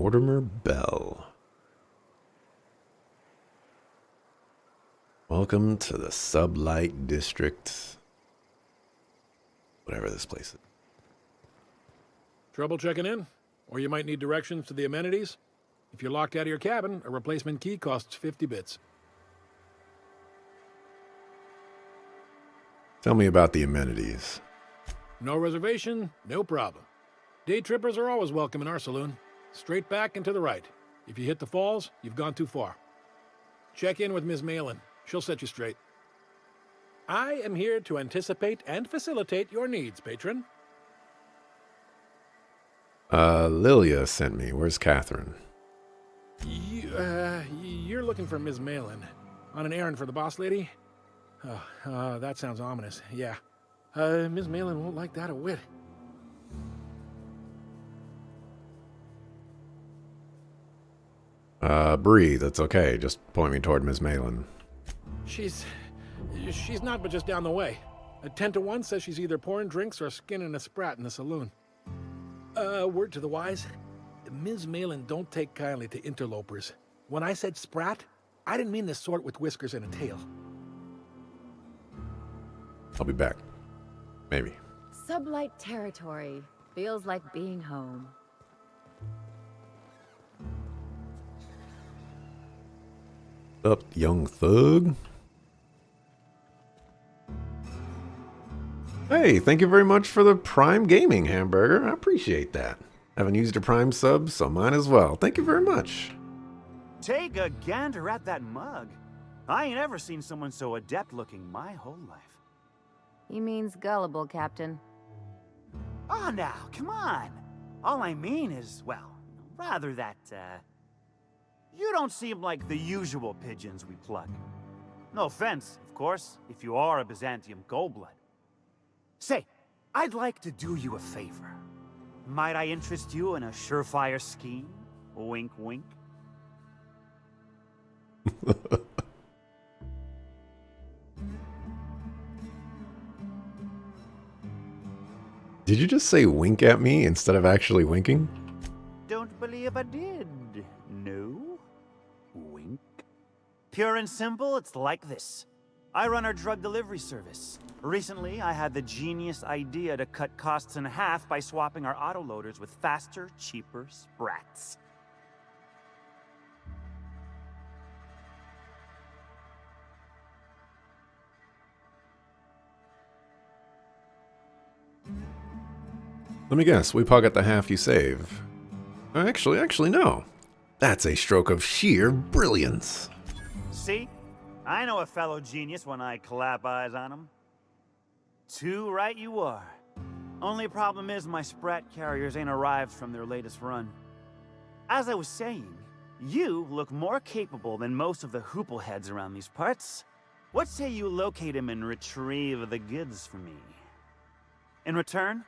Mortimer Bell. Welcome to the Sublight District. Whatever this place is. Trouble checking in? Or you might need directions to the amenities? If you're locked out of your cabin, a replacement key costs 50 bits. Tell me about the amenities. No reservation, no problem. Day trippers are always welcome in our saloon. Straight back and to the right. If you hit the falls, you've gone too far. Check in with Ms. Malin. She'll set you straight. I am here to anticipate and facilitate your needs, patron. Lilia sent me. Where's Catherine? You're looking for Ms. Malin. On an errand for the boss lady? That sounds ominous. Yeah. Ms. Malin won't like that a whit. Bree, that's okay. Just point me toward Ms. Malin. She's not but just down the way. A 10 to 1 says she's either pouring drinks or skinning a sprat in the saloon. Word to the wise, Ms. Malin don't take kindly to interlopers. When I said sprat, I didn't mean the sort with whiskers and a tail. I'll be back. Maybe. Sublight territory. Feels like being home. Up, young thug? Hey, thank you very much for the Prime Gaming hamburger. I appreciate that. Haven't used a Prime sub, so mine as well. Thank you very much. Take a gander at that mug. I ain't ever seen someone so adept looking my whole life. He means gullible, Captain. Ah, now, come on. All I mean is, well, rather that, you don't seem like the usual pigeons we pluck. No offense, of course, if you are a Byzantium Goldblood. Say, I'd like to do you a favor. Might I interest you in a surefire scheme? Wink, wink. Did you just say wink at me instead of actually winking? Don't believe I did. No? Wink. Pure and simple, it's like this. I run our drug delivery service. Recently, I had the genius idea to cut costs in half by swapping our autoloaders with faster, cheaper sprats. Let me guess, we pocket the half you save. Actually, no. That's a stroke of sheer brilliance. See? I know a fellow genius when I clap eyes on him. Too right you are. Only problem is my sprat carriers ain't arrived from their latest run. As I was saying, you look more capable than most of the hoople heads around these parts. What say you locate him and retrieve the goods for me? In return,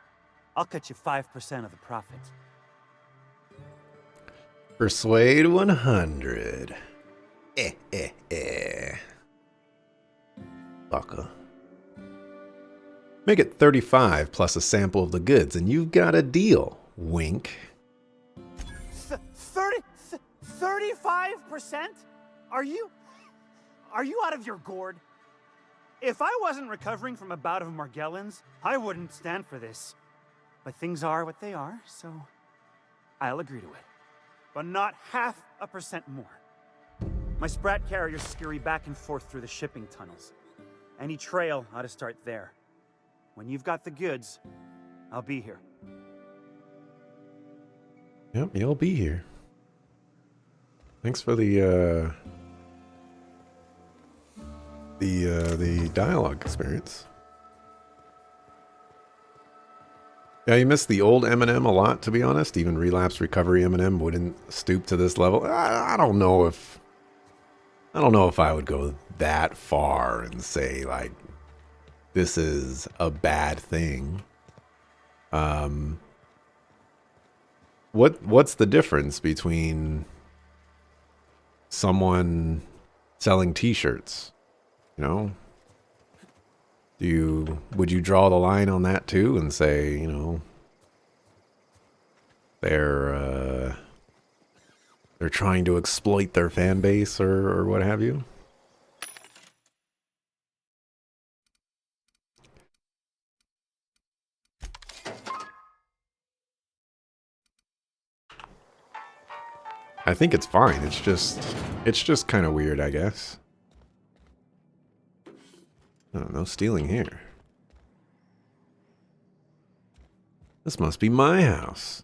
I'll cut you 5% of the profit. Persuade 100. Fucker. Make it 35 plus a sample of the goods and you've got a deal. Wink. 35%? Are you out of your gourd? If I wasn't recovering from a bout of Margellans, I wouldn't stand for this. But things are what they are, so I'll agree to it. But not 0.5% more. My sprat carriers scurry back and forth through the shipping tunnels. Any trail ought to start there. When you've got the goods, I'll be here. Yep, you'll be here. Thanks for the dialogue experience. Yeah, you missed the old Eminem a lot, to be honest. Even Relapse Recovery Eminem wouldn't stoop to this level. I don't know if I would go that far and say like this is a bad thing. What's the difference between someone selling t-shirts? You know? Would you draw the line on that too and say, you know, they're they're trying to exploit their fan base or what have you. I think it's fine. It's just kind of weird, I guess. Oh, no stealing here. This must be my house.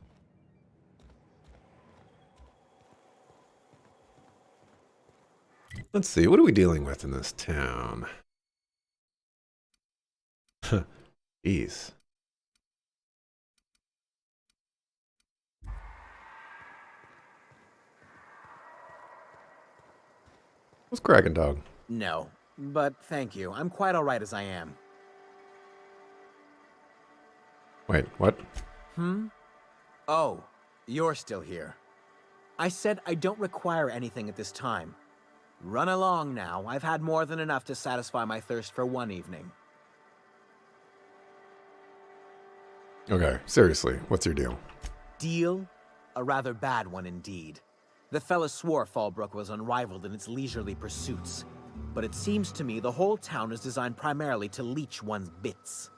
Let's see, what are we dealing with in this town? Jeez. What's cracking, dog? No, but thank you. I'm quite all right as I am. Wait, what? Oh, you're still here. I said I don't require anything at this time. Run along now. I've had more than enough to satisfy my thirst for one evening. Okay, seriously, what's your deal? Deal? A rather bad one indeed. The fella swore Fallbrook was unrivaled in its leisurely pursuits, but it seems to me the whole town is designed primarily to leech one's bits.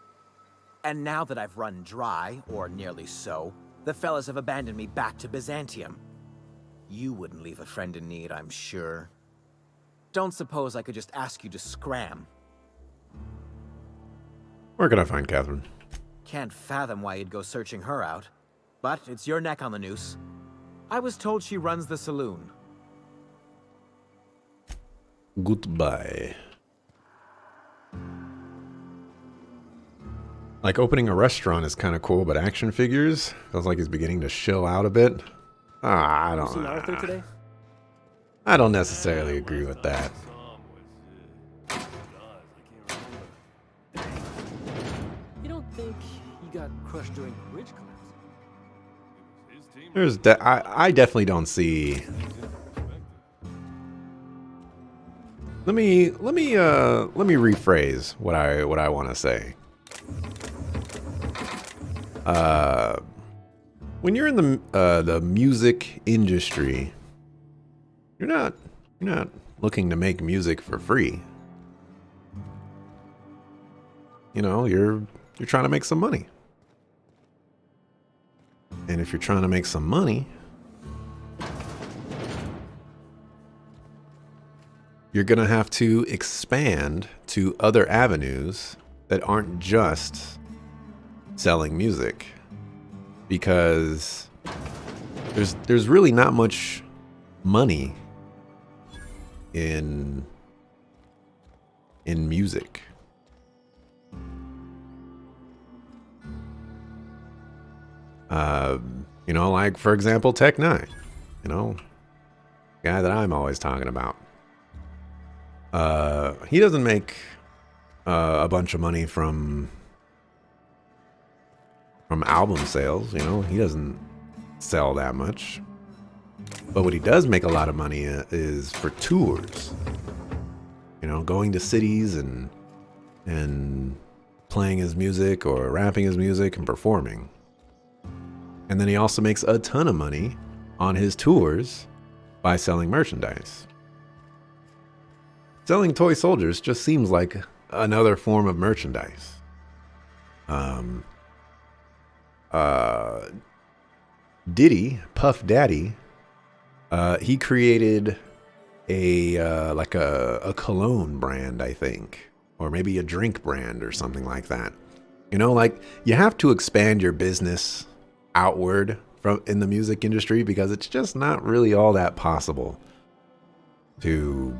And now that I've run dry, or nearly so, the fellas have abandoned me back to Byzantium. You wouldn't leave a friend in need, I'm sure. Don't suppose I could just ask you to scram. Where can I find Catherine? Can't fathom why you'd go searching her out, but it's your neck on the noose. I was told she runs the saloon. Goodbye. Like, opening a restaurant is kind of cool, but action figures feels like he's beginning to chill out a bit. I don't Seen Arthur today? I don't necessarily agree with that. You don't think he got crushed during the bridge collapse? I definitely don't see. Let me rephrase what I want to say. When you're in the music industry, you're not looking to make music for free. You know, you're trying to make some money. And if you're trying to make some money, you're going to have to expand to other avenues that aren't just selling music. Because there's really not much money in music. You know, like, for example, Tech Nine, you know, guy that I'm always talking about. He doesn't make a bunch of money from album sales, you know, he doesn't sell that much. But what he does make a lot of money is for tours. You know, going to cities and playing his music or rapping his music and performing. And then he also makes a ton of money on his tours by selling merchandise. Selling toy soldiers just seems like another form of merchandise. Diddy, Puff Daddy, he created a cologne brand, I think, or maybe a drink brand or something like that. You know, like, you have to expand your business outward from in the music industry because it's just not really all that possible to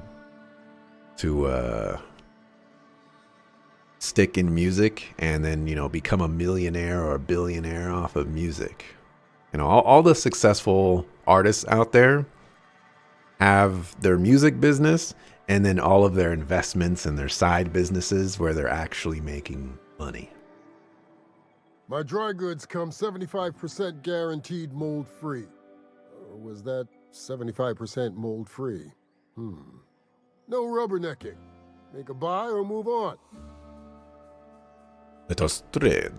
stick in music and then, you know, become a millionaire or a billionaire off of music. You know, all the successful artists out there have their music business and then all of their investments and their side businesses where they're actually making money. My dry goods come 75% guaranteed mold-free. Or was that 75% mold-free? No rubbernecking. Make a buy or move on. Let us trade.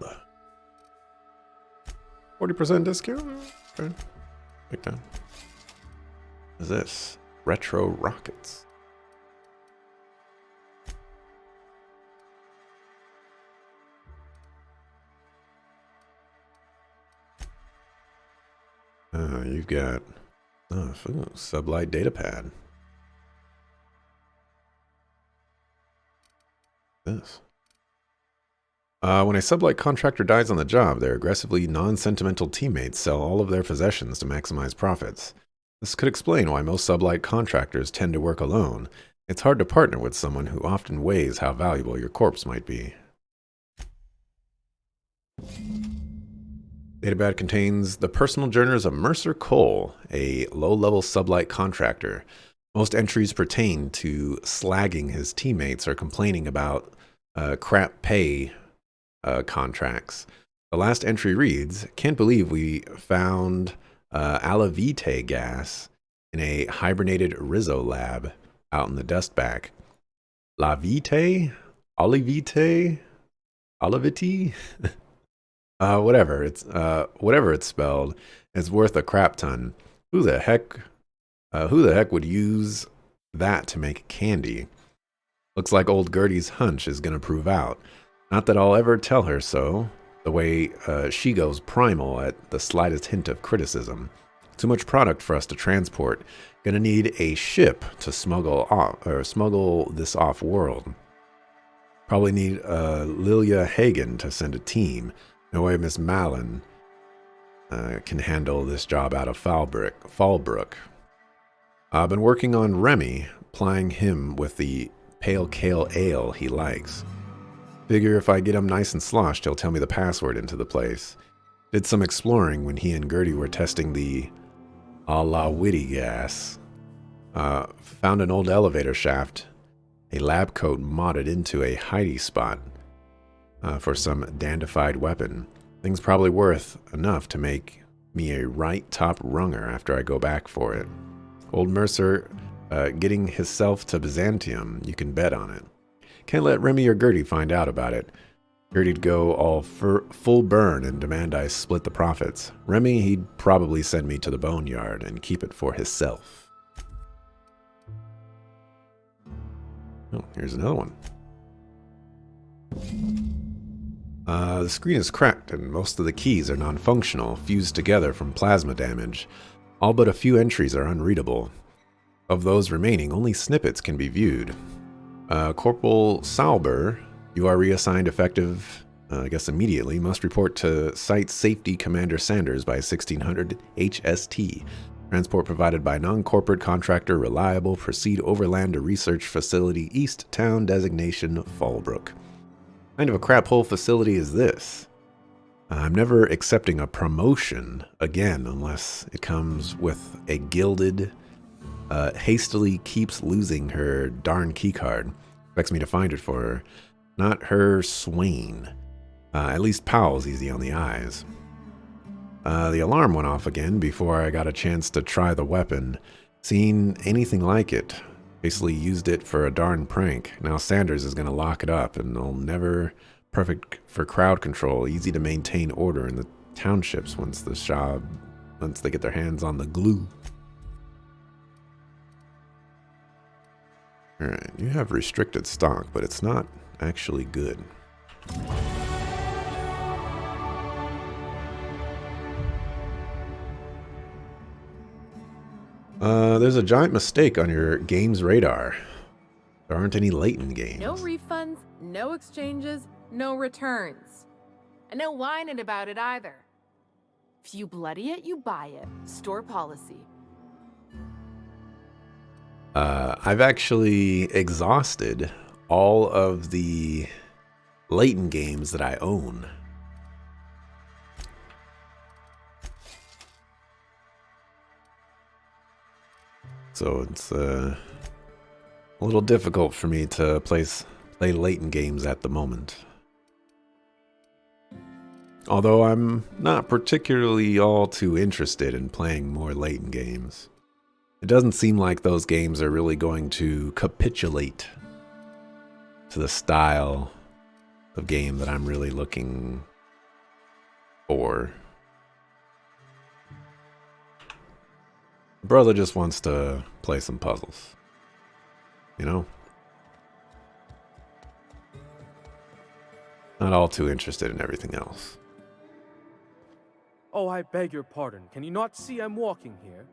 40% discount? Okay. Big time. What is this? Retro rockets. You've got sublight data pad. This. When a sublight contractor dies on the job, their aggressively non-sentimental teammates sell all of their possessions to maximize profits. This could explain why most sublight contractors tend to work alone. It's hard to partner with someone who often weighs how valuable your corpse might be. Datapad contains the personal journals of Mercer Cole, a low-level sublight contractor. Most entries pertain to slagging his teammates or complaining about crap pay contracts. The last entry reads, "Can't believe we found Alavite gas in a hibernated Rizzo lab out in the dust back. Lavite? Olivite? Olivite?" Whatever it's spelled, it's worth a crap ton. Who the heck would use that to make candy? Looks like old Gertie's hunch is gonna prove out. Not that I'll ever tell her so. The way she goes primal at the slightest hint of criticism. Too much product for us to transport. Gonna need a ship to smuggle this off world. Probably need Lilia Hagen to send a team. No way Miss Malin can handle this job out of Fallbrook. I've been working on Remy, plying him with the pale kale ale he likes. Figure if I get him nice and sloshed, he'll tell me the password into the place. Did some exploring when he and Gertie were testing the Alawiti gas. Found an old elevator shaft, a lab coat modded into a hidey spot. For some dandified weapon. Thing's probably worth enough to make me a right top runger after I go back for it. Old Mercer getting himself to Byzantium, you can bet on it. Can't let Remy or Gertie find out about it. Gertie'd go all full burn and demand I split the profits. Remy, he'd probably send me to the boneyard and keep it for himself. Oh, here's another one. The screen is cracked and most of the keys are non-functional, fused together from plasma damage. All but a few entries are unreadable. Of those remaining, only snippets can be viewed. Corporal Sauber, you are reassigned effective, immediately, must report to Site Safety Commander Sanders by 1600 HST. Transport provided by non-corporate contractor Reliable. Proceed overland to Research Facility East Town, designation Fallbrook. Kind of a crap hole facility is this? I'm never accepting a promotion again unless it comes with a gilded, hastily keeps losing her darn keycard. Expects me to find it for her. Not her swain. At least Powell's easy on the eyes. The alarm went off again before I got a chance to try the weapon. Seen anything like it. Basically used it for a darn prank. Now Sanders is going to lock it up, and they'll never... Perfect for crowd control. Easy to maintain order in the townships once they get their hands on the glue. Alright, you have restricted stock, but it's not actually good. There's a giant mistake on your game's radar. There aren't any latent games. No refunds, no exchanges, no returns. And no whining about it either. If you bloody it, you buy it. Store policy. I've actually exhausted all of the latent games that I own. So it's a little difficult for me to play latent games at the moment. Although I'm not particularly all too interested in playing more latent games. It doesn't seem like those games are really going to capitulate to the style of game that I'm really looking for. Brother just wants to play some puzzles. You know? Not all too interested in everything else. Oh, I beg your pardon. Can you not see I'm walking here?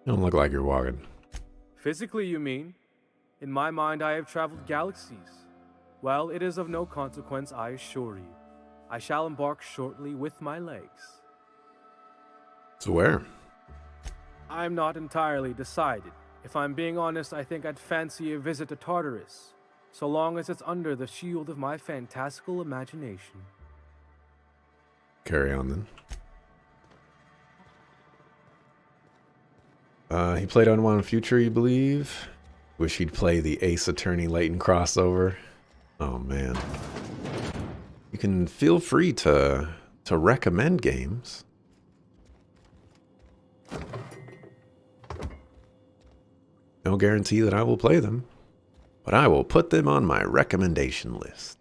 You don't look like you're walking. Physically, you mean? In my mind, I have traveled galaxies. Well, it is of no consequence, I assure you. I shall embark shortly with my legs. So where? I'm not entirely decided. If I'm being honest, I think I'd fancy a visit to Tartarus, so long as it's under the shield of my fantastical imagination. Carry on then. He played Unwanted Future, you believe? Wish he'd play the Ace Attorney Layton crossover. Oh man. You can feel free to recommend games. No guarantee that I will play them, but I will put them on my recommendation list.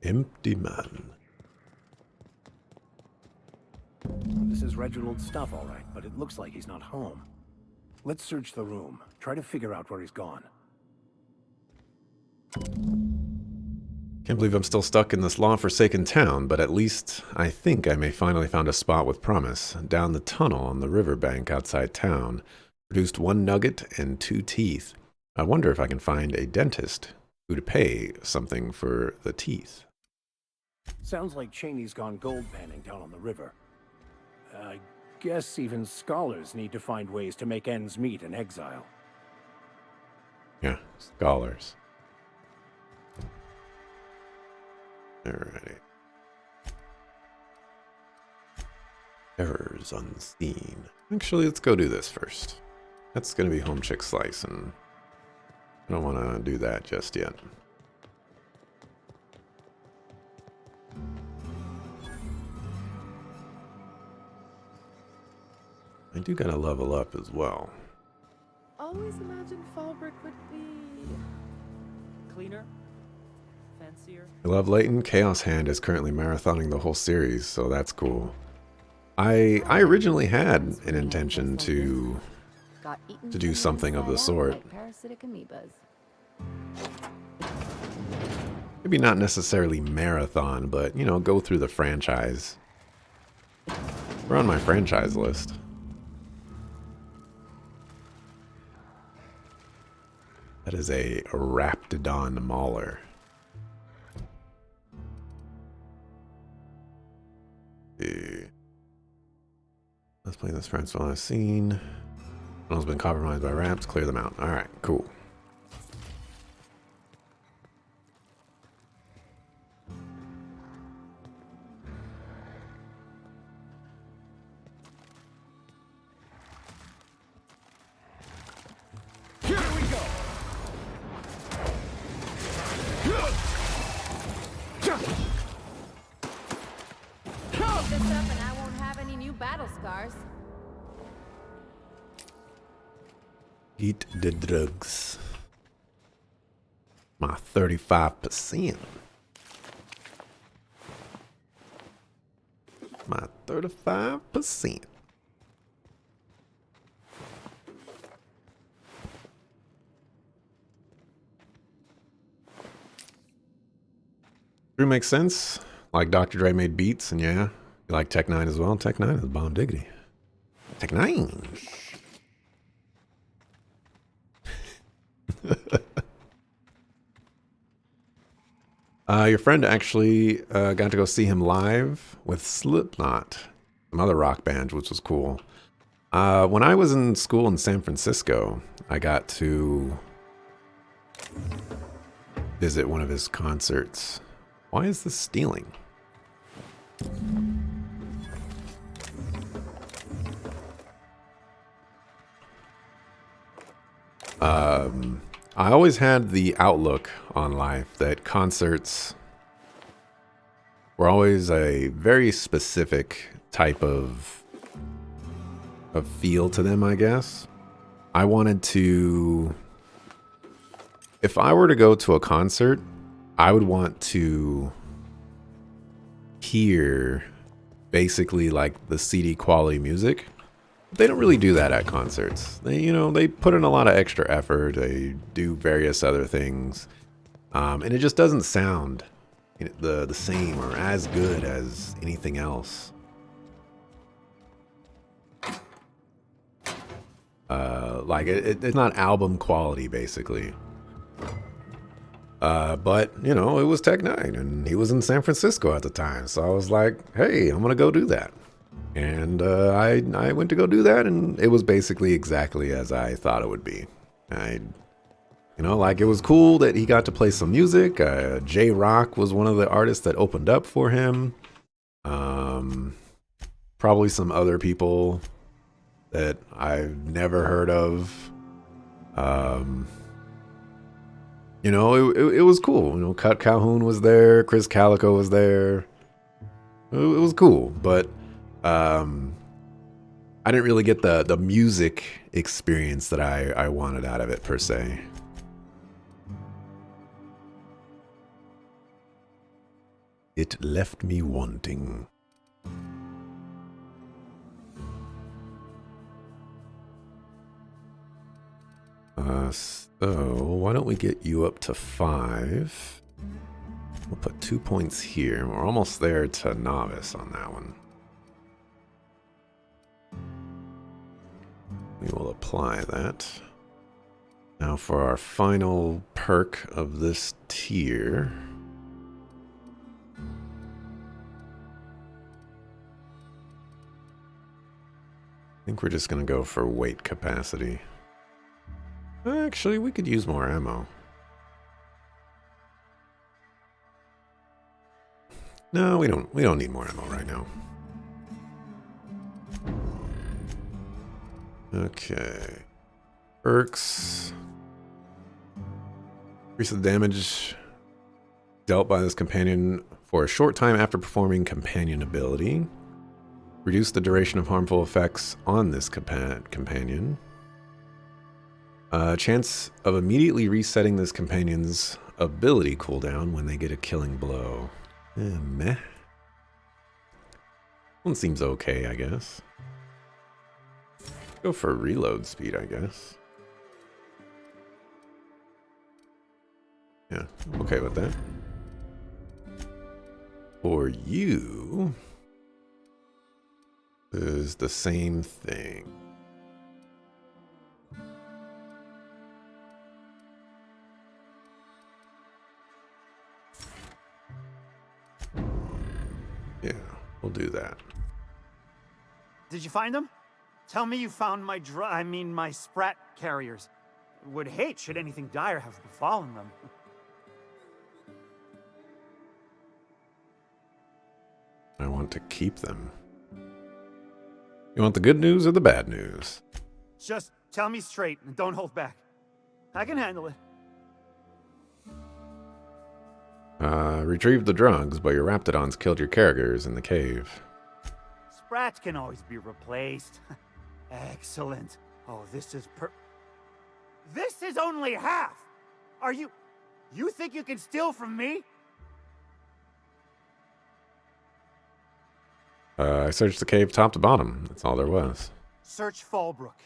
Empty man. This is Reginald's stuff, all right, but it looks like he's not home. Let's search the room. Try to figure out where he's gone. Can't believe I'm still stuck in this law-forsaken town, but at least I think I may finally found a spot with promise. Down the tunnel on the riverbank outside town. Produced 1 nugget and 2 teeth. I wonder if I can find a dentist who'd pay something for the teeth. Sounds like Cheney's gone gold panning down on the river. I guess even scholars need to find ways to make ends meet in exile. Yeah, scholars. Alrighty. Errors unseen. Actually, let's go do this first. That's gonna be Home Chick Slice, and I don't want to do that just yet. I do gotta level up as well. Always imagined Fallbrook would be Cleaner? Fancier? I love Layton. Chaos Hand is currently marathoning the whole series, so that's cool. I originally had an intention to do something of the sort. Maybe not necessarily marathon, but, you know, go through the franchise. We're on my franchise list. That is a Raptidon Mauler. Let's play this Francois I've seen. Tunnel's been compromised by rats. Clear them out. Alright, cool. Here we go! Keep this up and I won't have any new battle scars. Eat the drugs. My 35%. My 35%. True, makes sense. Like Dr. Dre made beats, and yeah, you like Tech 9 as well. Tech 9 is bomb diggity. Tech 9. Your friend actually got to go see him live with Slipknot, some other rock bands, which was cool. When I was in school in San Francisco, I got to visit one of his concerts. Why is this stealing? I always had the outlook on life that concerts were always a very specific type of feel to them, I guess. I wanted to... If I were to go to a concert, I would want to hear basically like the CD quality music. They don't really do that at concerts. They put in a lot of extra effort. They do various other things. And it just doesn't sound the same or as good as anything else. Like it's not album quality, basically. But it was Tech Nine, and he was in San Francisco at the time, so I was like, hey, I'm gonna go do that. And I went to go do that, and it was basically exactly as I thought it would be. It was cool that he got to play some music. J-Rock was one of the artists that opened up for him. Probably some other people that I've never heard of. It was cool. Cut Calhoun was there. Chris Calico was there. It was cool, but I didn't really get the music experience that I wanted out of it, per se. It left me wanting. So why don't we get you up to 5? We'll put 2 points here. We're almost there to novice on that one. We will apply that. Now for our final perk of this tier. I think we're just going to go for weight capacity. Actually, we could use more ammo. No, we don't need more ammo right now. Okay. Perks. Increase the damage dealt by this companion for a short time after performing companion ability. Reduce the duration of harmful effects on this companion. Chance of immediately resetting this companion's ability cooldown when they get a killing blow. Meh. One seems okay, I guess. Go for reload speed, I guess. Yeah, I'm okay with that. For you, is the same thing. Yeah, we'll do that. Did you find them? Tell me you found my my Sprat carriers. Would hate should anything dire have befallen them. I want to keep them. You want the good news or the bad news? Just tell me straight and don't hold back. I can handle it. Retrieved the drugs, but your Raptidons killed your carriers in the cave. Sprats can always be replaced. Excellent. Oh, this is This is only half! You think you can steal from me? I searched the cave top to bottom. That's all there was. Search Fallbrook.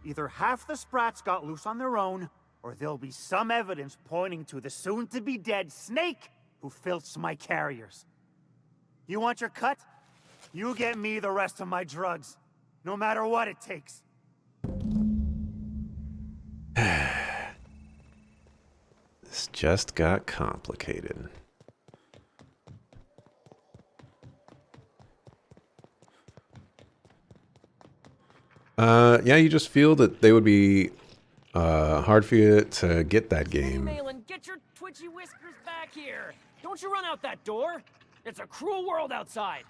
Either half the Sprats got loose on their own, or there'll be some evidence pointing to the soon-to-be-dead Snake who filched my carriers. You want your cut? You get me the rest of my drugs, no matter what it takes. This just got complicated. Yeah, you just feel that they would be hard for you to get that game. Malin, get your twitchy whiskers back here! Don't you run out that door! It's a cruel world outside!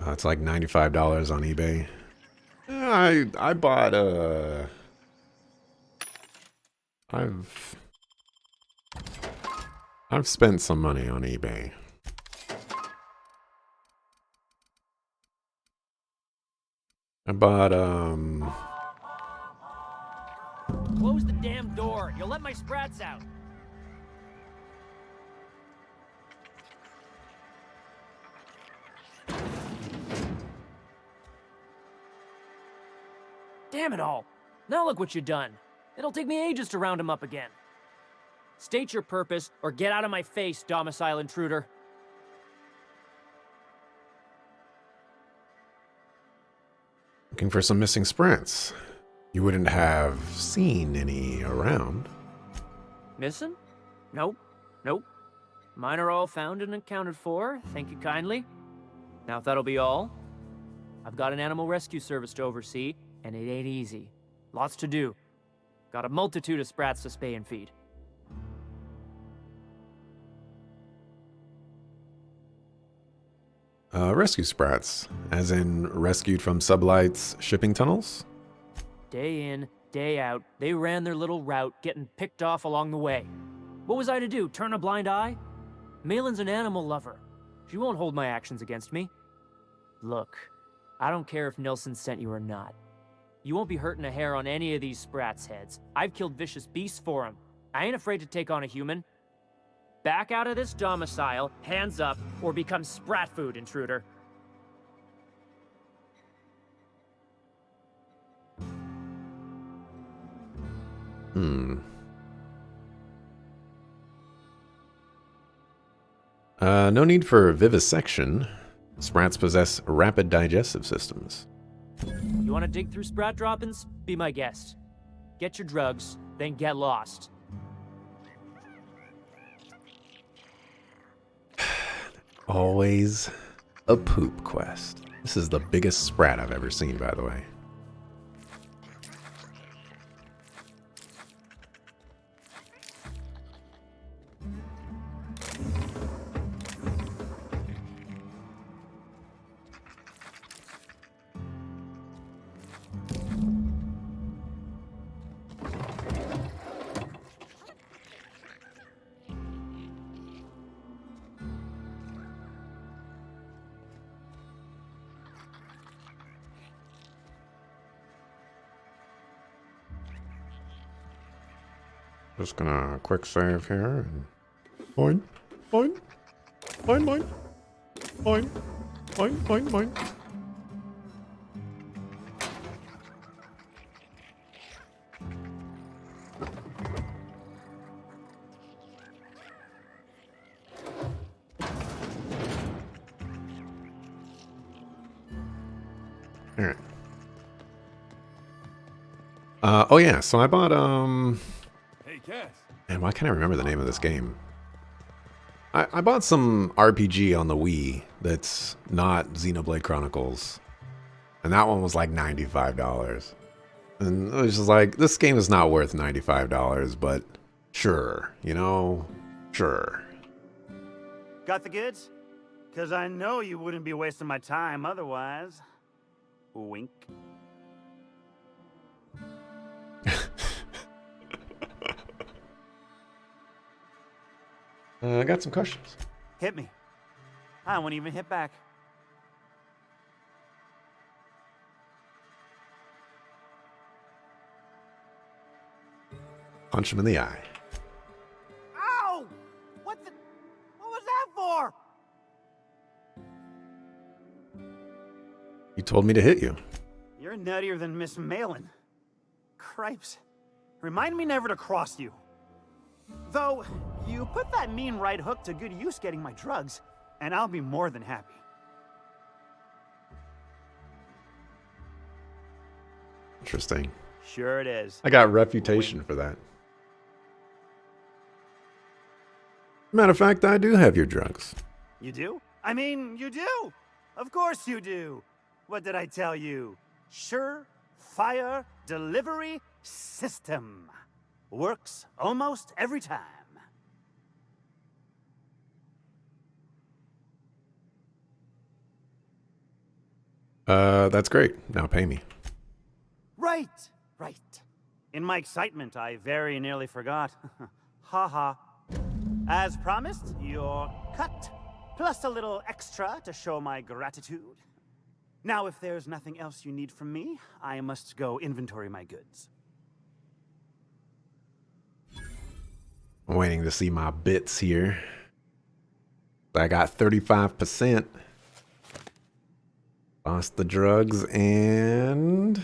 It's like $95 on eBay. Yeah, I bought I've spent some money on eBay. I bought, Close the damn door. You'll let my sprats out. Damn it all. Now look what you've done. It'll take me ages to round him up again. State your purpose, or get out of my face, domicile intruder. looking for some missing sprats. You wouldn't have seen any around. Missing? Nope. Nope. Mine are all found and accounted for, thank you kindly. Now if that'll be all, I've got an animal rescue service to oversee, and it ain't easy. Lots to do. Got a multitude of sprats to spay and feed. Rescue sprats, as in rescued from Sublight's shipping tunnels? Day in, day out, they ran their little route, getting picked off along the way. What was I to do, turn a blind eye? Malin's an animal lover. She won't hold my actions against me. Look, I don't care if Nilsson sent you or not. You won't be hurting a hair on any of these sprats' heads. I've killed vicious beasts for them. I ain't afraid to take on a human. Back out of this domicile, hands up, or become sprat food, intruder. No need for vivisection. Sprats possess rapid digestive systems. You want to dig through sprat droppings? Be my guest. Get your drugs, then get lost. Always a poop quest. This is the biggest sprat I've ever seen, by the way. Just gonna quick save here and fine. Alright. Oh yeah, so I bought man, why can't I remember the name of this game? I bought some RPG on the Wii that's not Xenoblade Chronicles. And that one was like $95. And it was just like, this game is not worth $95, but sure, you know, sure. Got the goods? Because I know you wouldn't be wasting my time otherwise. Wink. I got some questions. Hit me. I won't even hit back. Punch him in the eye. Ow! What was that for? You told me to hit you. You're nuttier than Miss Malin. Cripes. Remind me never to cross you. Though, you put that mean right hook to good use getting my drugs, and I'll be more than happy. Interesting. Sure it is. I got reputation for that. Matter of fact, I do have your drugs. You do? I mean, you do! Of course you do! What did I tell you? Sure-fire delivery system. Works almost every time. That's great. Now pay me. Right. In my excitement, I very nearly forgot. Ha ha. As promised, your cut, plus a little extra to show my gratitude. Now, if there's nothing else you need from me, I must go inventory my goods. I'm waiting to see my bits here. I got 35%. Lost the drugs and...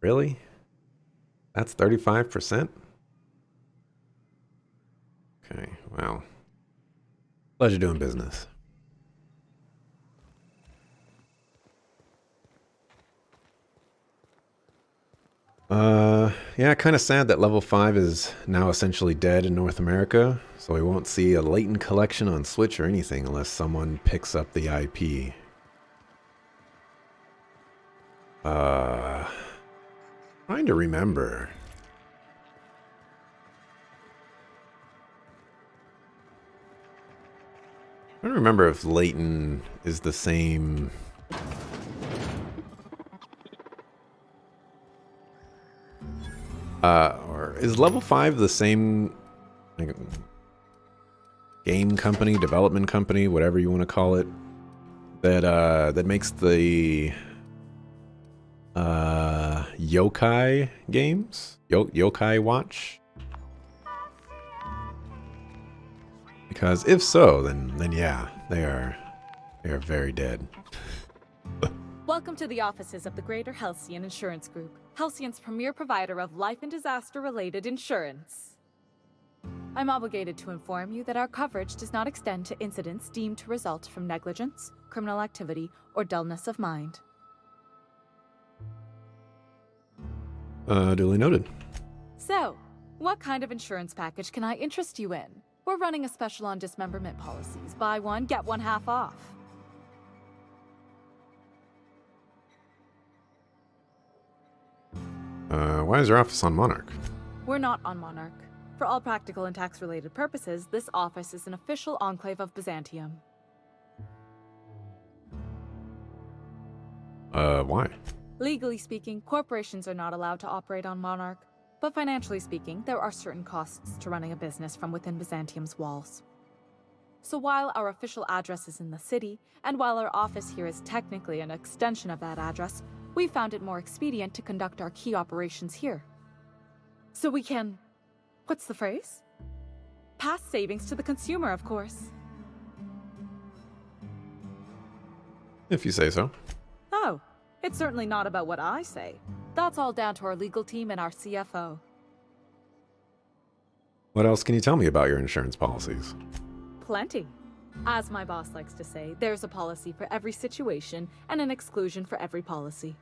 Really? That's 35%? Okay, well. Pleasure doing business. Yeah, kind of sad that level 5 is now essentially dead in North America, so we won't see a latent collection on Switch or anything unless someone picks up the IP. Trying to remember. I don't remember if Layton is the same... or is level 5 the same like, game company, development company, whatever you want to call it, that that makes the Yokai games? Yokai Watch? Because if so, then yeah, they are very dead. Welcome to the offices of the Greater Halcyon Insurance Group, Halcyon's premier provider of life and disaster-related insurance. I'm obligated to inform you that our coverage does not extend to incidents deemed to result from negligence, criminal activity, or dullness of mind. Duly noted. So, what kind of insurance package can I interest you in? We're running a special on dismemberment policies. Buy one, get one half off. Why is your office on Monarch? We're not on Monarch. For all practical and tax-related purposes, this office is an official enclave of Byzantium. Why? Legally speaking, corporations are not allowed to operate on Monarch, but financially speaking, there are certain costs to running a business from within Byzantium's walls. So while our official address is in the city, and while our office here is technically an extension of that address, we found it more expedient to conduct our key operations here. So we can... what's the phrase? Pass savings to the consumer, of course. If you say so. Oh, it's certainly not about what I say. That's all down to our legal team and our CFO. What else can you tell me about your insurance policies? Plenty. As my boss likes to say, there's a policy for every situation and an exclusion for every policy.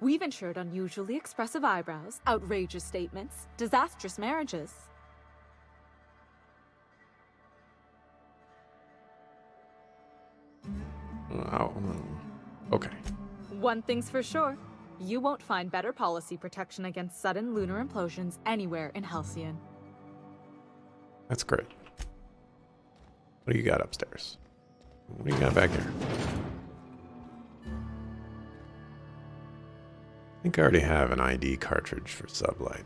We've insured unusually expressive eyebrows, outrageous statements, disastrous marriages. Okay. One thing's for sure. You won't find better policy protection against sudden lunar implosions anywhere in Halcyon. That's great. What do you got upstairs? What do you got back there? I think I already have an ID cartridge for Sublight.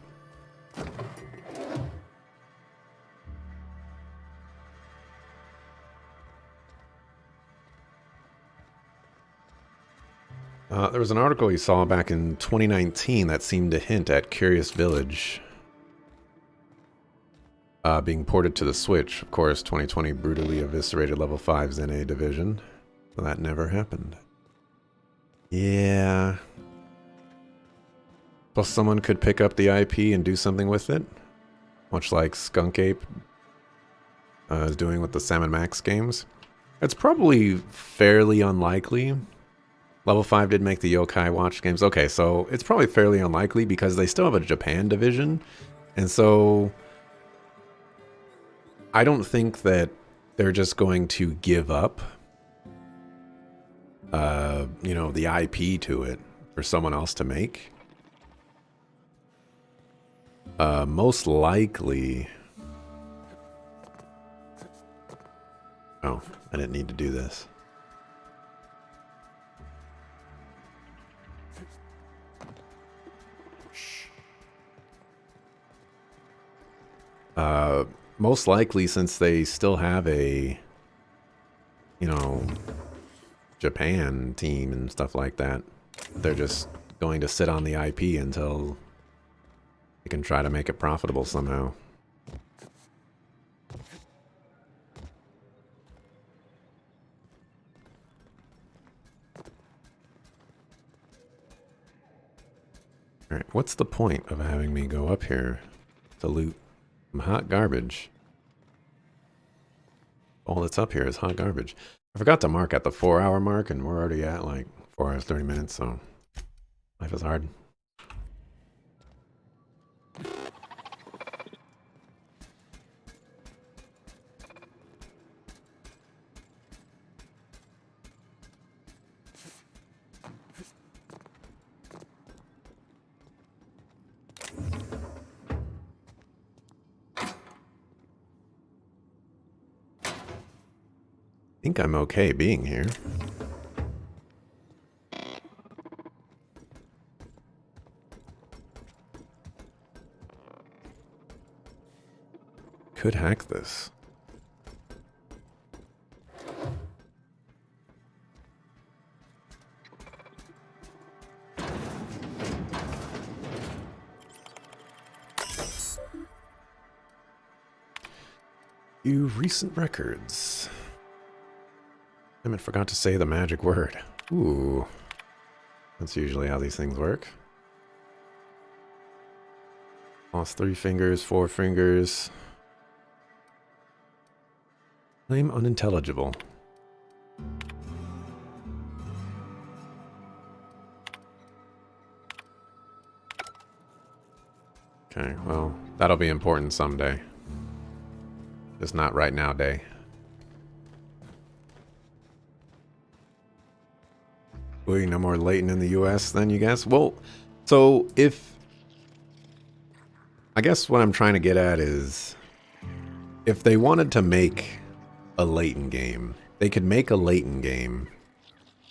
There was an article you saw back in 2019 that seemed to hint at Curious Village being ported to the Switch. Of course, 2020 brutally eviscerated Level 5's NA division, so that never happened. Yeah. Plus someone could pick up the IP and do something with it, much like Skunk Ape is doing with the Sam & Max games. It's probably fairly unlikely. Level 5 did make the Yokai Watch games. Okay, so it's probably fairly unlikely because they still have a Japan division. And so I don't think that they're just going to give up, you know, the IP to it for someone else to make. Most likely... Oh, I didn't need to do this. Most likely, since they still have a, you know, Japan team and stuff like that. They're just going to sit on the IP until they can try to make it profitable somehow. Alright, what's the point of having me go up here to loot some hot garbage? All that's up here is hot garbage. I forgot to mark at the 4-hour mark, and we're already at like 4 hours, 30 minutes, so life is hard. I think I'm okay being here. Could hack this. View recent records. I forgot to say the magic word. Ooh. That's usually how these things work. Lost 3 fingers, 4 fingers. Name unintelligible. Okay, well, that'll be important someday. Just not right now, day. No more Leighton in the US then, you guess? Well, so if... I guess what I'm trying to get at is... if they wanted to make a Leighton game, they could make a Leighton game,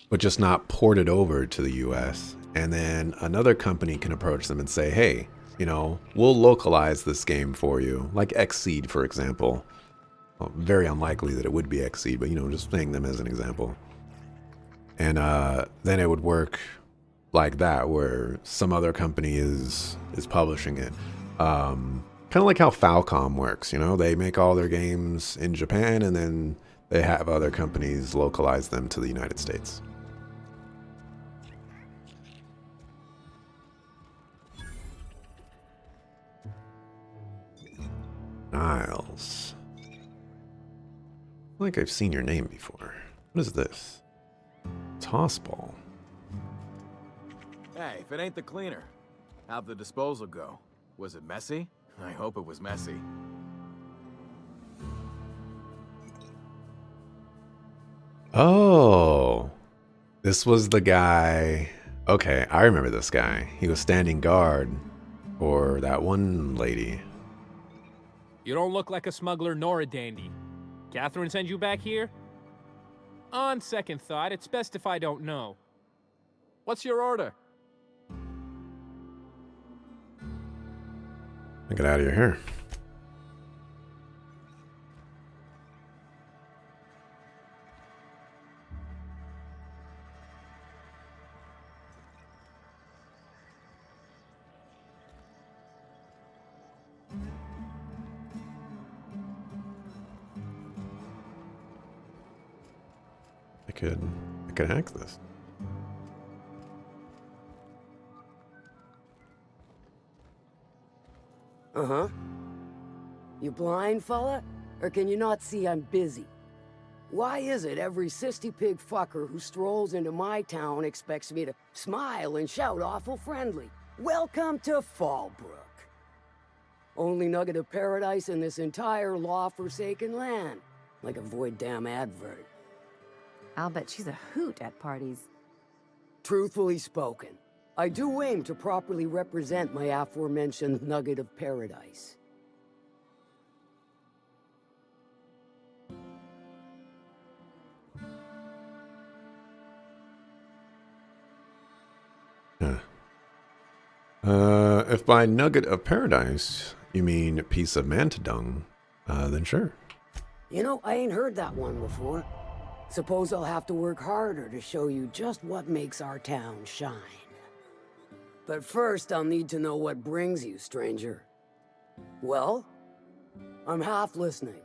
but just not port it over to the US. And then another company can approach them and say, hey, you know, we'll localize this game for you. Like Xseed, for example. Well, very unlikely that it would be Xseed, but, you know, just saying them as an example. And then it would work like that, where some other company is publishing it. Kind of like how Falcom works, you know? They make all their games in Japan, and then they have other companies localize them to the United States. Niles. I feel like I've seen your name before. What is this? Tossball. Hey, if it ain't the cleaner, how'd the disposal go? Was it messy? I hope it was messy. Oh, this was the guy. Okay, I remember this guy. He was standing guard for that one lady. You don't look like a smuggler nor a dandy. Catherine sent you back here? On second thought, it's best if I don't know. What's your order? Get out of your hair. I could hack this. Uh-huh. You blind, fella? Or can you not see I'm busy? Why is it every sissy pig fucker who strolls into my town expects me to smile and shout awful friendly? Welcome to Fallbrook. Only nugget of paradise in this entire law-forsaken land. Like a void damn advert. I'll bet she's a hoot at parties. Truthfully spoken, I do aim to properly represent my aforementioned nugget of paradise. If by nugget of paradise you mean piece of mantadung, then sure. You know, I ain't heard that one before. Suppose I'll have to work harder to show you just what makes our town shine. But first, I'll need to know what brings you, stranger. Well, I'm half listening.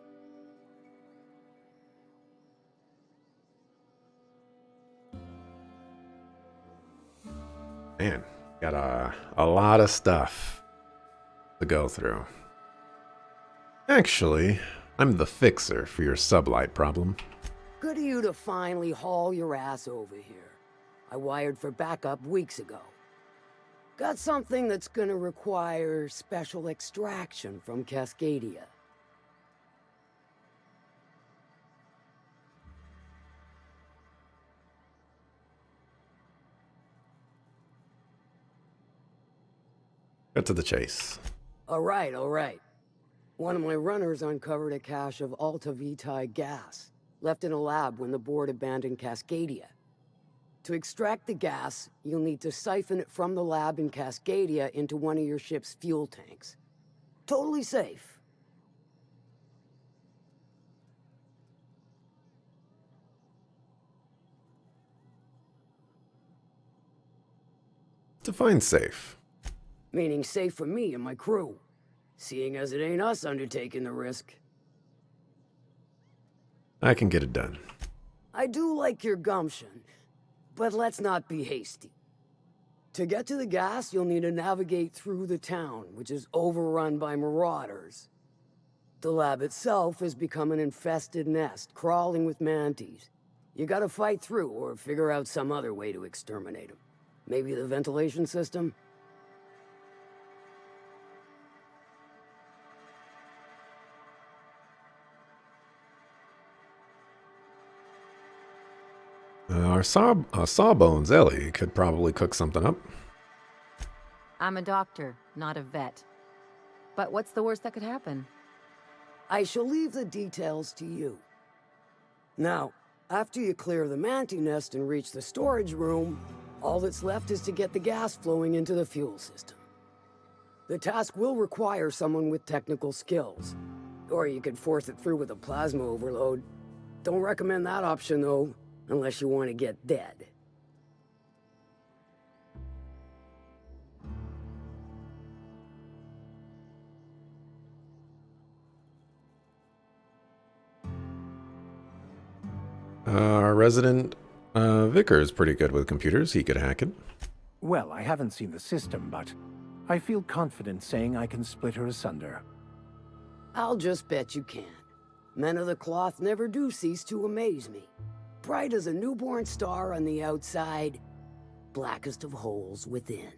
Man, got a lot of stuff to go through. Actually, I'm the fixer for your sublight problem. Good of you to finally haul your ass over here. I wired for backup weeks ago. Got something that's gonna require special extraction from Cascadia. Cut to the chase. All right, all right. One of my runners uncovered a cache of Alta Vitae gas, left in a lab when the board abandoned Cascadia. To extract the gas, you'll need to siphon it from the lab in Cascadia into one of your ship's fuel tanks. Totally safe. Define safe. Meaning safe for me and my crew, seeing as it ain't us undertaking the risk. I can get it done. I do like your gumption, but let's not be hasty. To get to the gas, you'll need to navigate through the town, which is overrun by marauders. The lab itself has become an infested nest, crawling with manties. You gotta fight through or figure out some other way to exterminate them. Maybe the ventilation system? Our Sawbones Ellie could probably cook something up. I'm a doctor, not a vet. But what's the worst that could happen? I shall leave the details to you. Now, after you clear the mantis nest and reach the storage room, all that's left is to get the gas flowing into the fuel system. The task will require someone with technical skills, or you could force it through with a plasma overload. Don't recommend that option, though, unless you want to get dead. Our resident vicar is pretty good with computers. He could hack it. Well, I haven't seen the system, but I feel confident saying I can split her asunder. I'll just bet you can. Men of the cloth never do cease to amaze me. Bright as a newborn star on the outside, blackest of holes within.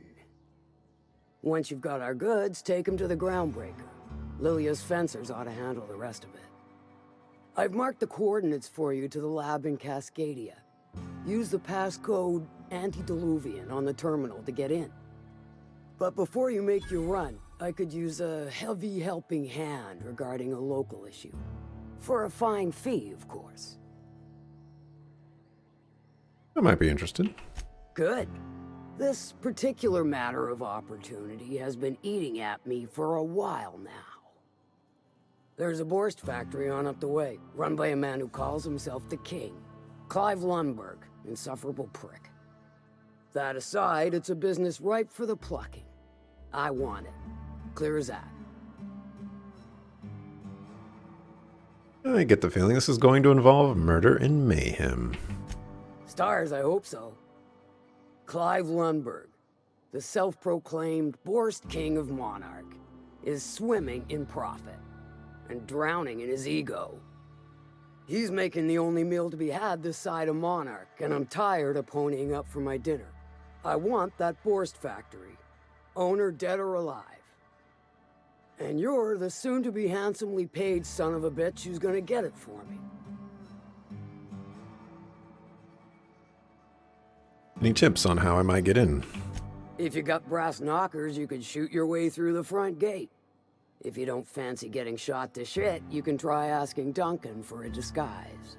Once you've got our goods, take them to the groundbreaker. Lilia's fencers ought to handle the rest of it. I've marked the coordinates for you to the lab in Cascadia. Use the passcode Antediluvian on the terminal to get in. But before you make your run, I could use a heavy helping hand regarding a local issue. For a fine fee, of course. I might be interested. Good. This particular matter of opportunity has been eating at me for a while now. There's a Borst factory on up the way, run by a man who calls himself the King. Clive Lundberg, insufferable prick. That aside, it's a business ripe for the plucking. I want it. Clear as that. I get the feeling this is going to involve murder and mayhem. Stars, I hope so. Clive Lundberg, the self-proclaimed Borst King of Monarch, is swimming in profit and drowning in his ego. He's making the only meal to be had this side of Monarch, and I'm tired of ponying up for my dinner. I want that Borst factory, owner dead or alive. And you're the soon-to-be handsomely paid son of a bitch who's gonna get it for me. Any tips on how I might get in? If you got brass knockers, you could shoot your way through the front gate. If you don't fancy getting shot to shit, you can try asking Duncan for a disguise.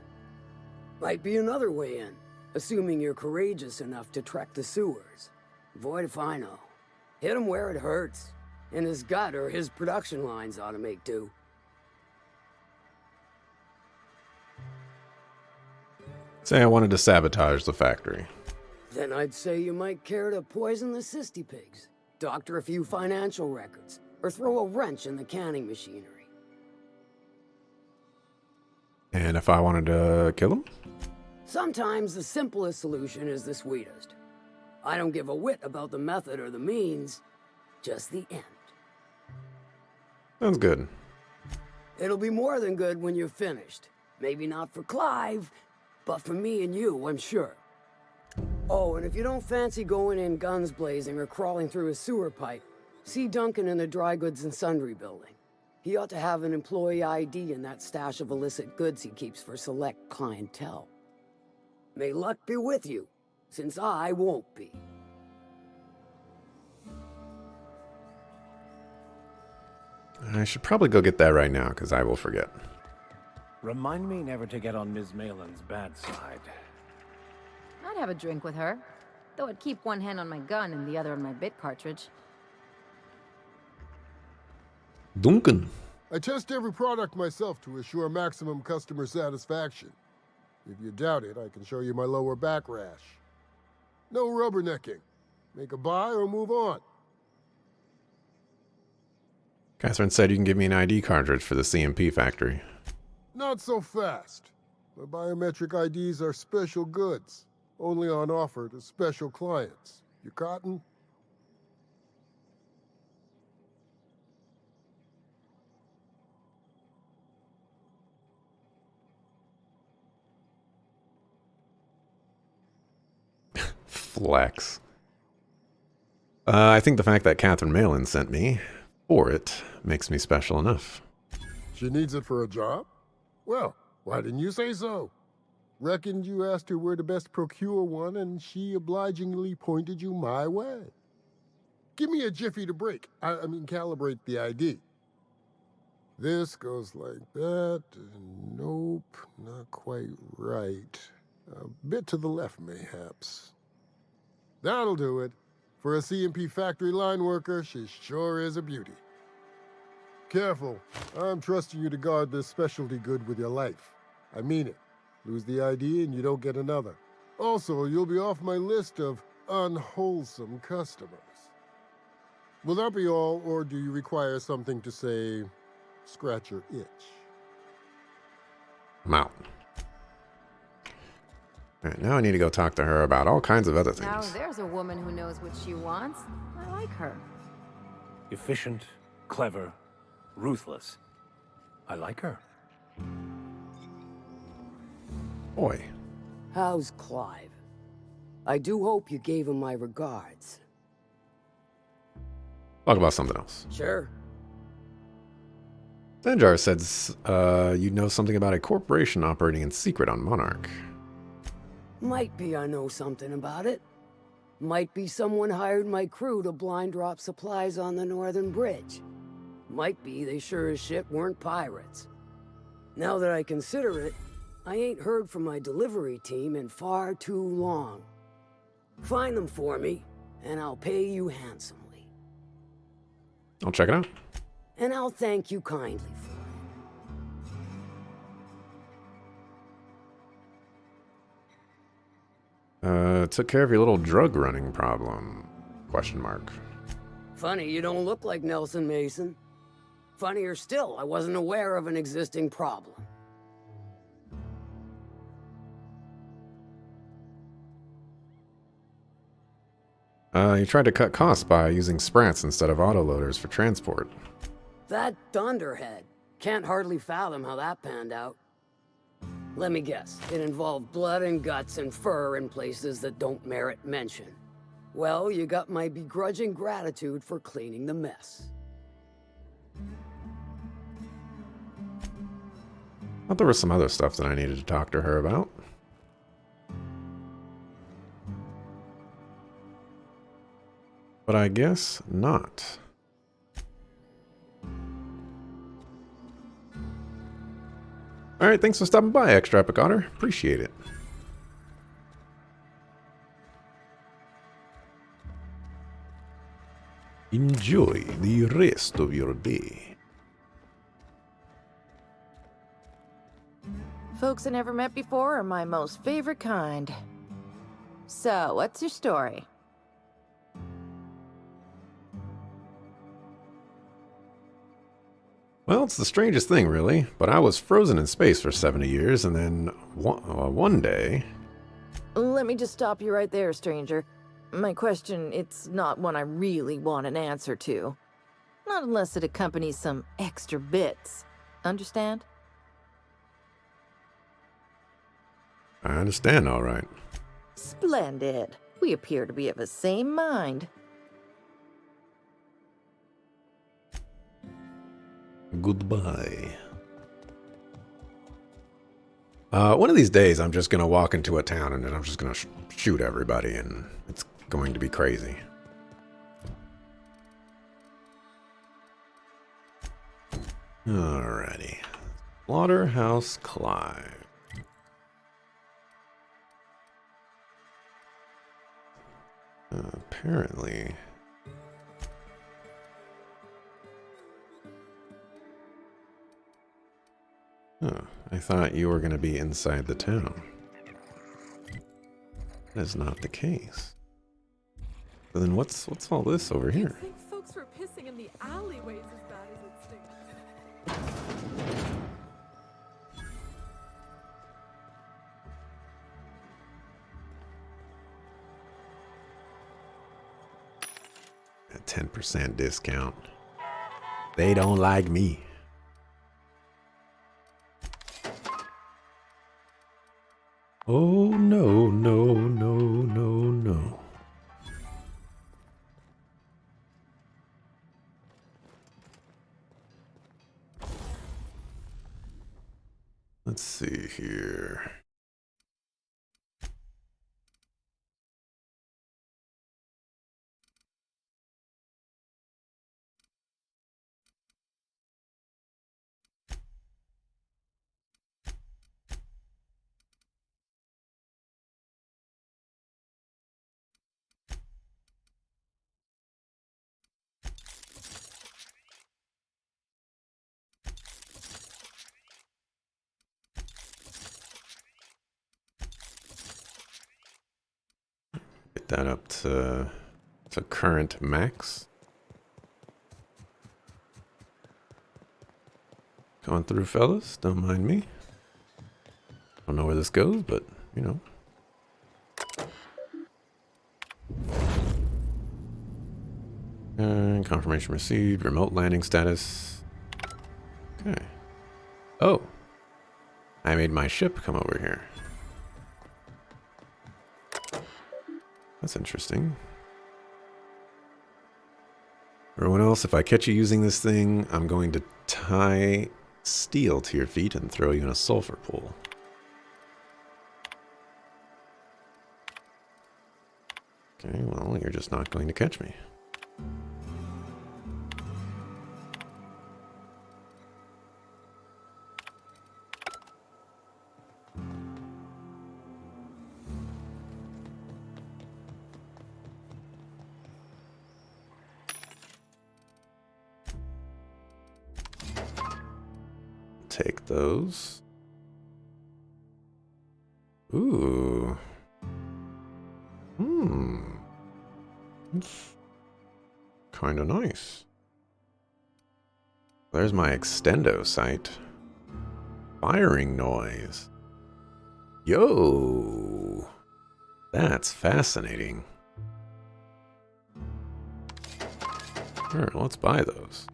Might be another way in, assuming you're courageous enough to trek the sewers. Void if I know. Hit him where it hurts. In his gut or his production lines ought to make do. Say I wanted to sabotage the factory. Then I'd say you might care to poison the cysty pigs, doctor a few financial records, or throw a wrench in the canning machinery. And if I wanted to kill them? Sometimes the simplest solution is the sweetest. I don't give a whit about the method or the means, just the end. Sounds good. It'll be more than good when you're finished. Maybe not for Clive, but for me and you, I'm sure. Oh, and if you don't fancy going in guns blazing or crawling through a sewer pipe, see Duncan in the dry goods and sundry building. He ought to have an employee ID in that stash of illicit goods he keeps for select clientele. May luck be with you, since I won't be. I should probably go get that right now, because I will forget. Remind me never to get on Ms. Malin's bad side. I'd have a drink with her, though I'd keep one hand on my gun and the other on my bit cartridge. Duncan. I test every product myself to assure maximum customer satisfaction. If you doubt it, I can show you my lower back rash. No rubbernecking. Make a buy or move on. Catherine said you can give me an ID cartridge for the CMP factory. Not so fast. My biometric IDs are special goods, only on offer to special clients. You cotton? Flex. I think the fact that Catherine Malin sent me for it makes me special enough. She needs it for a job? Well, why didn't you say so? Reckoned you asked her where to best procure one, and she obligingly pointed you my way. Give me a jiffy to break. I mean, calibrate the ID. This goes like that. Nope, not quite right. A bit to the left, mayhaps. That'll do it. For a CMP factory line worker, she sure is a beauty. Careful. I'm trusting you to guard this specialty good with your life. I mean it. Lose the ID and you don't get another. Also, you'll be off my list of unwholesome customers. Will that be all, or do you require something to say, scratch your itch? I'm out. Alright, now I need to go talk to her about all kinds of other things. Now there's a woman who knows what she wants. I like her. Efficient, clever, ruthless. I like her. Boy. How's Clive? I do hope you gave him my regards. Talk about something else. Sure. Zanjar says you know something about a corporation operating in secret on Monarch. Might be I know something about it. Might be someone hired my crew to blind drop supplies on the Northern Bridge. Might be they sure as shit weren't pirates. Now that I consider it, I ain't heard from my delivery team in far too long. Find them for me, and I'll pay you handsomely. I'll check it out. And I'll thank you kindly for it. Took care of your little drug running problem? Question mark. Funny you don't look like Nelson Mason. Funnier still, I wasn't aware of an existing problem. You tried to cut costs by using sprats instead of autoloaders for transport. That dunderhead. Can't hardly fathom how that panned out. Let me guess, it involved blood and guts and fur in places that don't merit mention. Well, you got my begrudging gratitude for cleaning the mess. Thought there was some other stuff that I needed to talk to her about. But I guess not. Alright, thanks for stopping by, Extra Epic Otter. Appreciate it. Enjoy the rest of your day. Folks I never met before are my most favorite kind. So, what's your story? Well, it's the strangest thing, really. But I was frozen in space for 70 years, and then one day... Let me just stop you right there, stranger. My question, it's not one I really want an answer to. Not unless it accompanies some extra bits. Understand? I understand, all right. Splendid. We appear to be of the same mind. Goodbye. One of these days, I'm just going to walk into a town and then I'm just going to shoot everybody, and it's going to be crazy. Alrighty. Slaughterhouse Clive. Apparently... Huh, I thought you were going to be inside the town. That is not the case. So then what's all this over here? I think folks were pissing in the alleyways as bad as it stinks. A 10% discount. They don't like me. Oh, no, no, no, no, no. Let's see here. Get that up to current max. Going through, fellas. Don't mind me. Don't know where this goes, but, you know. And confirmation received. Remote landing status. Okay. Oh. I made my ship come over here. That's interesting. Everyone else, if I catch you using this thing, I'm going to tie steel to your feet and throw you in a sulfur pool. Okay, well, you're just not going to catch me. Take those. Ooh. That's kind of nice. There's my extendo sight. Firing noise. Yo. That's fascinating. Sure, let's buy those.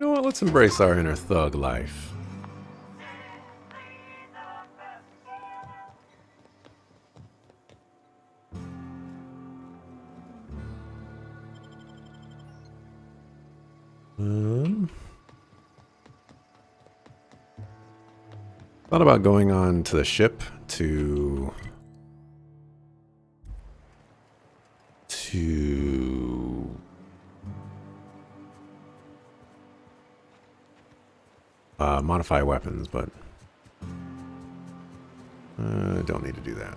You know what? Let's embrace our inner thug life. Thought about going on to the ship to modify weapons, but don't need to do that.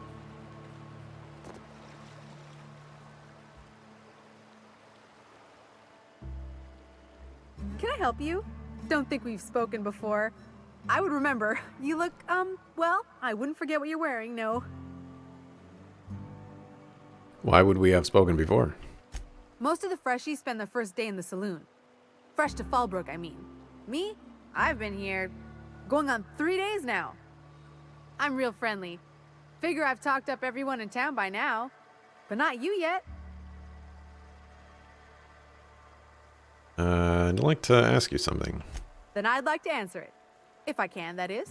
Can I help you? don't think we've spoken before. I would remember. You look, well, I wouldn't forget what you're wearing, no. Why would we have spoken before? Most of the freshies spend their first day in the saloon. Fresh to Fallbrook, I mean. Me? I've been here going on 3 days now. I'm real friendly. Figure I've talked up everyone in town by now. But not you yet. I'd like to ask you something. Then I'd like to answer it. If I can, that is.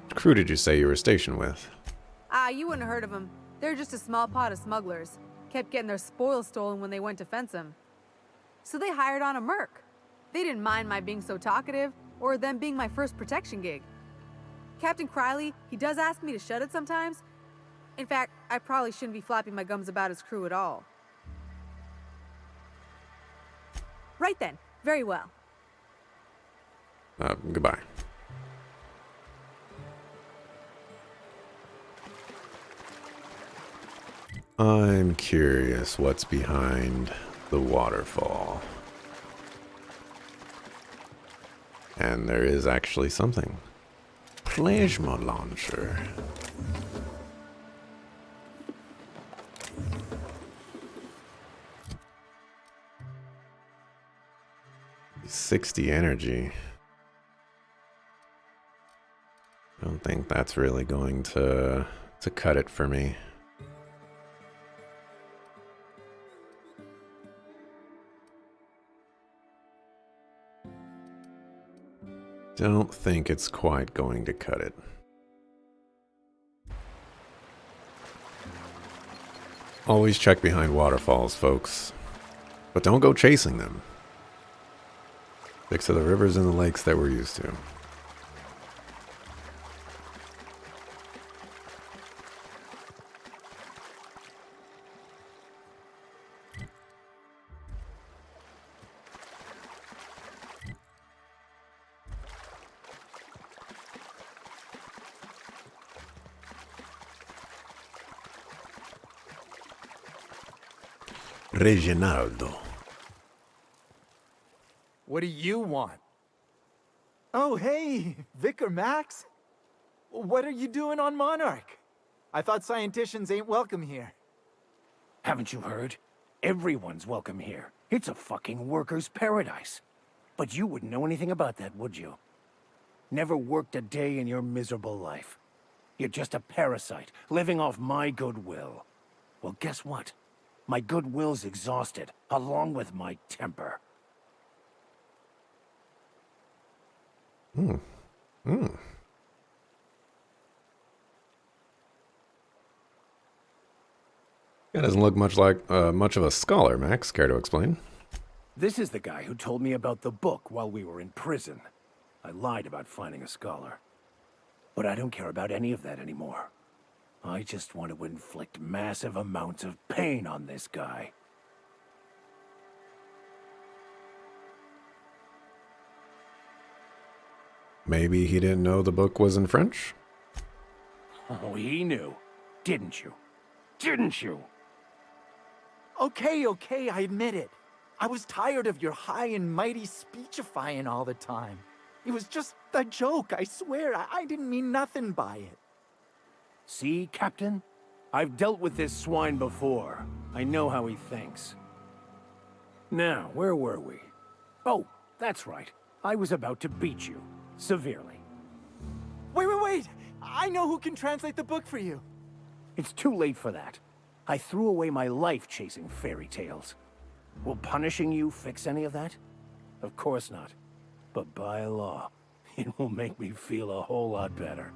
What crew did you say you were stationed with? You wouldn't have heard of them. They're just a small pot of smugglers. Kept getting their spoils stolen when they went to fence them. So they hired on a merc. They didn't mind my being so talkative, or them being my first protection gig. Captain Criley, he does ask me to shut it sometimes. In fact, I probably shouldn't be flapping my gums about his crew at all. Right then. Very well. Goodbye. I'm curious what's behind the waterfall. And there is actually something. Plasma launcher. $60 energy. I don't think that's really going to cut it for me. Don't think it's quite going to cut it. Always check behind waterfalls, folks. But don't go chasing them. Stick to the rivers and the lakes that we're used to. Reginaldo. What do you want? Oh, hey, Vicar Max. What are you doing on Monarch? I thought scienticians ain't welcome here. Haven't you heard? Everyone's welcome here. It's a fucking worker's paradise. But you wouldn't know anything about that, would you? Never worked a day in your miserable life. You're just a parasite, living off my goodwill. Well, guess what? My goodwill's exhausted, along with my temper. Guy doesn't look much like much of a scholar, Max. Care to explain? This is the guy who told me about the book while we were in prison. I lied about finding a scholar. But I don't care about any of that anymore. I just want to inflict massive amounts of pain on this guy. Maybe he didn't know the book was in French? Oh, he knew. Didn't you? Didn't you? Okay, I admit it. I was tired of your high and mighty speechifying all the time. It was just a joke, I swear. I didn't mean nothing by it. See, Captain? I've dealt with this swine before. I know how he thinks. Now, where were we? Oh, that's right. I was about to beat you. Severely. Wait! I know who can translate the book for you. It's too late for that. I threw away my life chasing fairy tales. Will punishing you fix any of that? Of course not. But by law, it will make me feel a whole lot better.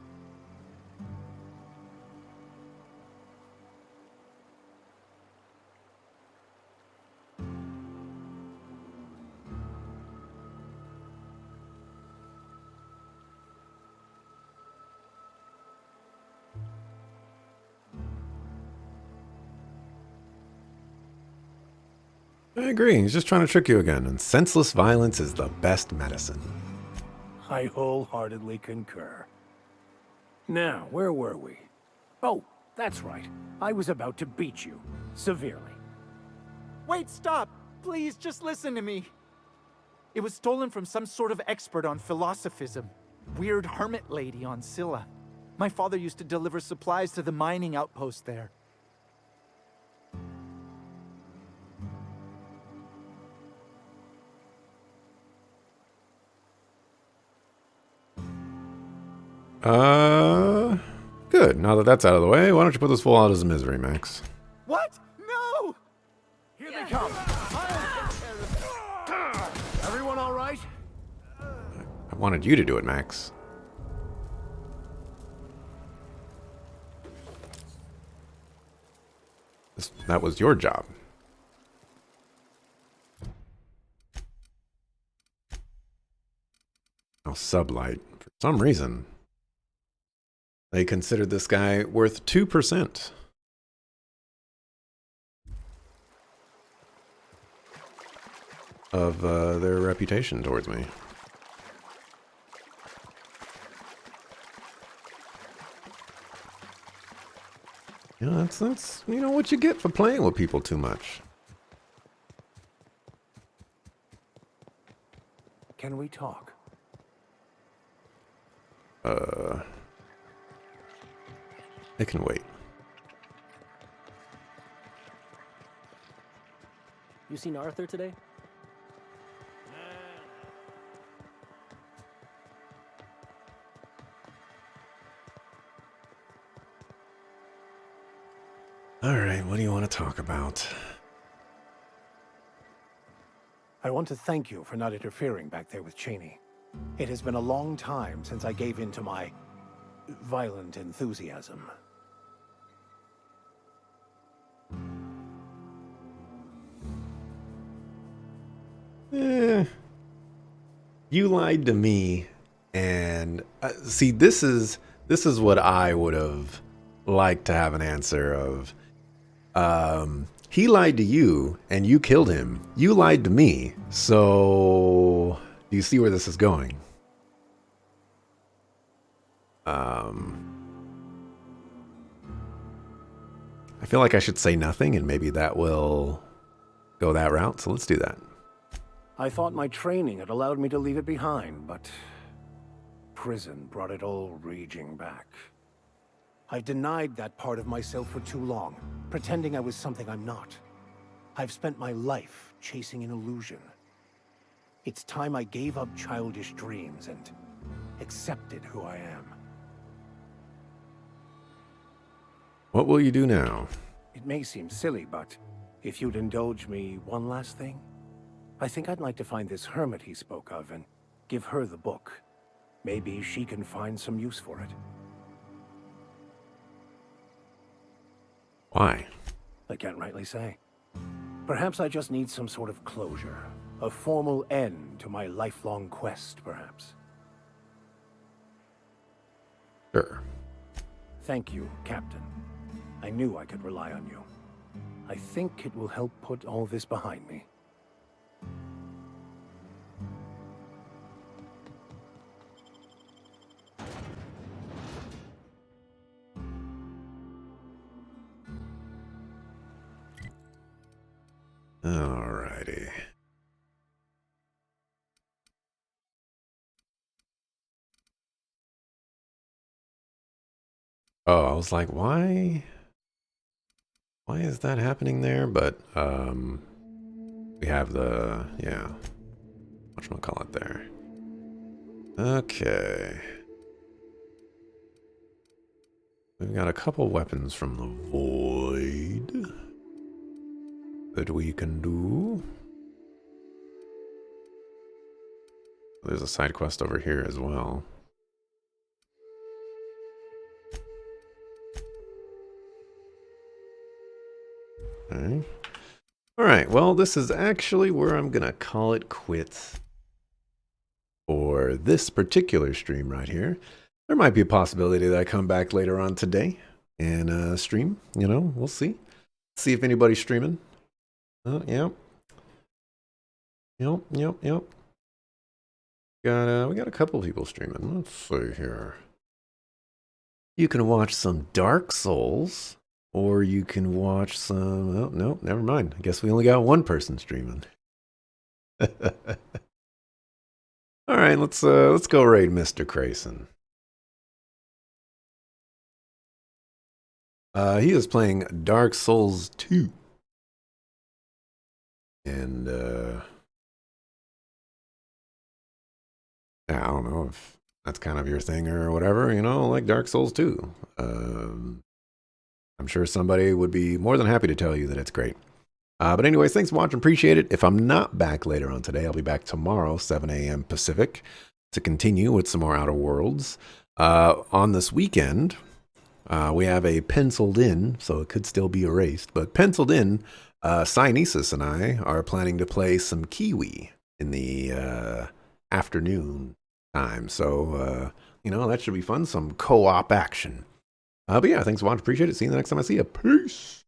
I agree. He's just trying to trick you again, and senseless violence is the best medicine. I wholeheartedly concur. Now, where were we? Oh, that's right. I was about to beat you. Severely. Wait, stop! Please, just listen to me. It was stolen from some sort of expert on philosophism. Weird hermit lady on Scylla. My father used to deliver supplies to the mining outpost there. Good. Now that that's out of the way, why don't you put this fool out of his misery, Max? What? No! Here they come. Everyone all right? I wanted you to do it, Max. That was your job. Now, Sublight, for some reason, they considered this guy worth 2% of their reputation towards me. You know, that's you know what you get for playing with people too much. Can we talk? It can wait. You seen Arthur today? All right, what do you want to talk about? I want to thank you for not interfering back there with Cheney. It has been a long time since I gave in to my violent enthusiasm. You lied to me, and see, this is what I would have liked to have an answer of. He lied to you, and you killed him. You lied to me, so do you see where this is going? I feel like I should say nothing, and maybe that will go that route. So let's do that. I thought my training had allowed me to leave it behind, but prison brought it all raging back. I've denied that part of myself for too long, pretending I was something I'm not. I've spent my life chasing an illusion. It's time I gave up childish dreams and accepted who I am. What will you do now? It may seem silly, but if you'd indulge me one last thing, I think I'd like to find this hermit he spoke of and give her the book. Maybe she can find some use for it. Why? I can't rightly say. Perhaps I just need some sort of closure. A formal end to my lifelong quest, perhaps. Sure. Thank you, Captain. I knew I could rely on you. I think it will help put all this behind me. Alrighty. Oh, I was like, why is that happening there? But we have the whatchamacallit there. Okay. We've got a couple weapons from the Void that we can do. There's a side quest over here as well. Okay. Alright, well, this is actually where I'm gonna call it quits for this particular stream right here. There might be a possibility that I come back later on today and stream, you know, we'll see. See if anybody's streaming. Oh, yep. Yep. We got a couple people streaming. Let's see here. You can watch some Dark Souls, Or you can watch some... Oh, no, never mind. I guess we only got one person streaming. All right, let's go raid Mr. Crayson. He is playing Dark Souls 2. And I don't know if that's kind of your thing or whatever, you know, like Dark Souls 2. I'm sure somebody would be more than happy to tell you that it's great. But anyways, thanks for watching. Appreciate it. If I'm not back later on today, I'll be back tomorrow, 7 a.m. Pacific, to continue with some more Outer Worlds. On this weekend, we have a penciled in, so it could still be erased, but penciled in, Cynesis and I are planning to play some Kiwi in the afternoon time. So, you know, that should be fun. Some co-op action. But yeah, thanks for watching. Appreciate it. See you the next time I see you. Peace.